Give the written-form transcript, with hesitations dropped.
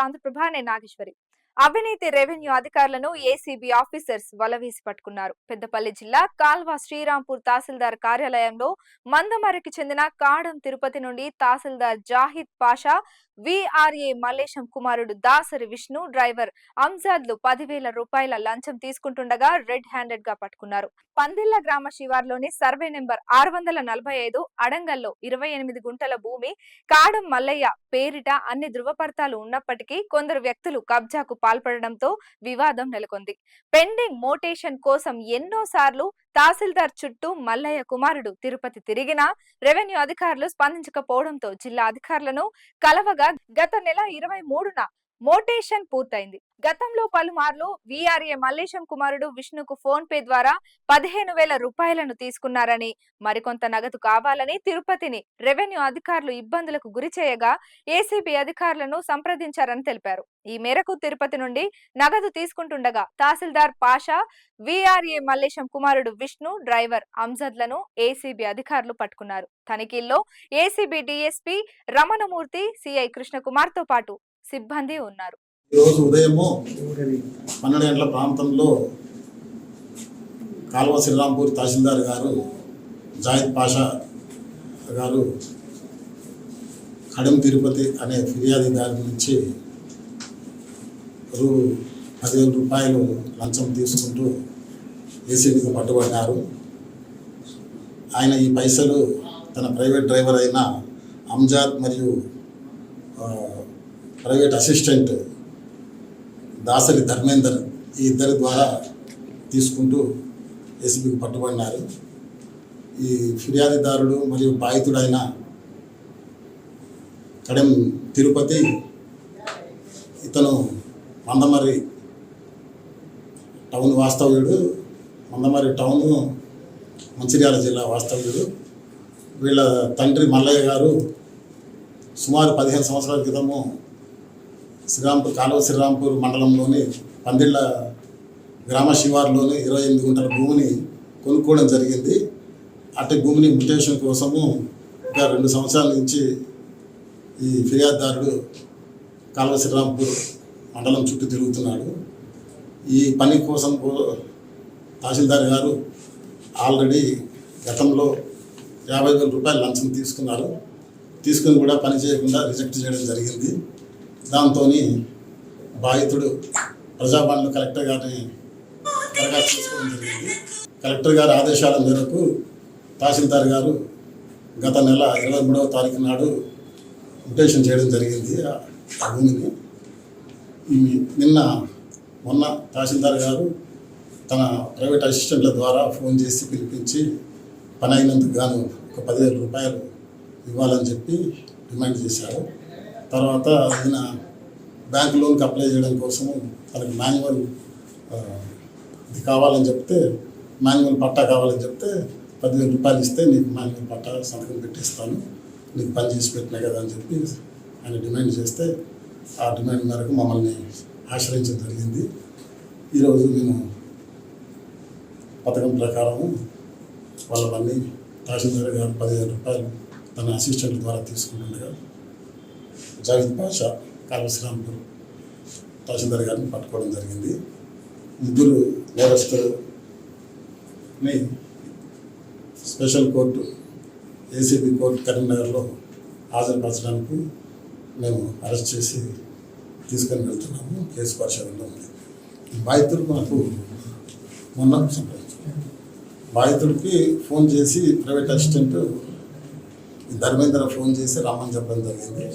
ఆంధ్రప్రభ అనే నాగేశ్వరి. అవినీతి రెవెన్యూ అధికారులను ఏసీబీ ఆఫీసర్స్ వలవేసి పట్టుకున్నారు. పెద్దపల్లి జిల్లా కాల్వ శ్రీరాంపూర్ తహసీల్దార్ కార్యాలయంలో మందమరికి చెందిన కాడం తిరుపతి నుండి తహసీల్దార్ జాహిద్ పాషా, విఆర్ఏ మల్లేశం కుమారుడు దాసరి విష్ణు, డ్రైవర్ అంజాద్లు 10,000 రూపాయల లంచం తీసుకుంటుండగా రెడ్ హ్యాండెడ్ గా పట్టుకున్నారు. పందిళ్ల గ్రామ శివార్లోని సర్వే నెంబర్ 645 అడంగల్లో 28 గుంటల భూమి కాడం మల్లయ్య పేరిట అన్ని ధృవపత్రాలు ఉన్నప్పటికీ కొందరు వ్యక్తులు కబ్జాకు పాల్పడడంతో వివాదం నెలకొంది. పెండింగ్ మోటేషన్ కోసం ఎన్నోసార్లు తహసీల్దార్ చుట్టూ మల్లయ్య కుమారుడు తిరుపతి తిరిగినా రెవెన్యూ అధికారులు స్పందించకపోవడంతో జిల్లా అధికారులను కలవగా గత నెల 23న మోటేషన్ పూర్తయింది. గతంలో పలుమార్లు విఆర్ఏ మల్లేశం కుమారుడు విష్ణుకు ఫోన్ పే ద్వారా 15,000 రూపాయలను తీసుకున్నారని, మరికొంత నగదు కావాలని తిరుపతిని రెవెన్యూ అధికారులు ఇబ్బందులకు గురి చేయగా ఏసీబీ అధికారులను సంప్రదించారని తెలిపారు. ఈ మేరకు తిరుపతి నుండి నగదు తీసుకుంటుండగా తహసీల్దార్ పాషా, విఆర్ఏ మల్లేశం కుమారుడు విష్ణు, డ్రైవర్ అంజద్లను ఏసీబీ అధికారులు పట్టుకున్నారు. తనిఖీల్లో ACB DSP Ramanamurthy, CI Krishnakumar తో పాటు సిబ్బంది ఉన్నారు. ఈరోజు ఉదయము 12 గంటల ప్రాంతంలో కాల్వ శ్రీరాంపూర్ తహసీల్దార్ గారు జాహిద్ పాషా గారు కడెం తిరుపతి అనే ఫిర్యాదుదారు నుంచి 10,000 రూపాయలు లంచం తీసుకుంటూ ఏసీబీకి పట్టుబడ్డారు. ఆయన ఈ పైసలు తన ప్రైవేట్ డ్రైవర్ అయిన అంజాద్ మరియు ప్రైవేట్ అసిస్టెంట్ దాసరి ధర్మేందర్ ఈ ఇద్దరి ద్వారా తీసుకుంటూ ఏసీబీకి పట్టుబడినారు. ఈ ఫిర్యాదుదారుడు మరియు బాధితుడైన కడెం తిరుపతి ఇతను మందమర్రి టౌన్ వాస్తవ్యుడు. మందమర్రి టౌన్ మంచిర్యాల జిల్లా వాస్తవ్యుడు. వీళ్ళ తండ్రి మల్లయ్య గారు సుమారు 15 సంవత్సరాల క్రితము కాలువ శ్రీరాంపూర్ మండలంలోని పందిళ్ళ గ్రామ శివార్లోని 28 గుంటల భూమిని కొనుక్కోవడం జరిగింది. అటు భూమిని మ్యుటేషన్ కోసము ఇంకా 2 సంవత్సరాల నుంచి ఈ ఫిర్యాదుదారుడు కాలువ శ్రీరాంపూర్ మండలం చుట్టూ తిరుగుతున్నాడు. ఈ పని కోసం తహసీల్దార్ గారు ఆల్రెడీ గతంలో 50,000 రూపాయలు లంచం తీసుకున్నారు. తీసుకుని కూడా పని చేయకుండా రిజెక్ట్ చేయడం జరిగింది. దాంతో బాధితుడు ప్రజాపాలన కలెక్టర్ గారిని దరఖాస్తు చేసుకోవడం జరిగింది. కలెక్టర్ గారి ఆదేశాల మేరకు తహసీల్దార్ గారు గత నెల 23వ తారీఖు నాడు మ్యుటేషన్ చేయడం జరిగింది ఆ భూమిని. మొన్న తహసీల్దార్ గారు తన ప్రైవేట్ అసిస్టెంట్ల ద్వారా ఫోన్ చేసి పిలిపించి పని అయినందుకు గాను ఒక 10,000 రూపాయలు ఇవ్వాలని చెప్పి డిమాండ్ చేశారు. తర్వాత ఆయన బ్యాంక్ లోన్కి అప్లై చేయడం కోసము తనకు మాన్యువల్ ఇది కావాలని చెప్తే, మాన్యువల్ పట్టా కావాలని చెప్తే 10,000 రూపాయలు ఇస్తే నీకు మాన్యువల్ పట్టా సంతకం పెట్టిస్తాను, నీకు పని చేసి పెట్టినా కదా అని చెప్పి ఆయన డిమాండ్ చేస్తే ఆ డిమాండ్ మేరకు మమ్మల్ని ఆశ్రయించడం జరిగింది. ఈరోజు మేము పథకం ప్రకారము వాళ్ళవన్నీ తహసీల్దార్ గారు 10,000 రూపాయలు తన అసిస్టెంట్ ద్వారా తీసుకుంటుండగా జాహిద్ పాషా కాల్వ శ్రీరాంపూర్ తహసీల్దార్ గారిని పట్టుకోవడం జరిగింది. ముగ్గురు నేరస్తుని స్పెషల్ కోర్టు ఏసీబీ కోర్టు కరీంనగర్లో హాజరుపరచడానికి మేము అరెస్ట్ చేసి తీసుకొని వెళ్తున్నాము. కేసు పరిశోధనలో ఉంది. బాధితుడు మాకు మొన్న బాధితుడికి ఫోన్ చేసి ప్రైవేట్ అసిస్టెంట్ ధర్మేంద్ర ఫోన్ చేసి రమ్మని చెప్పడం జరిగింది.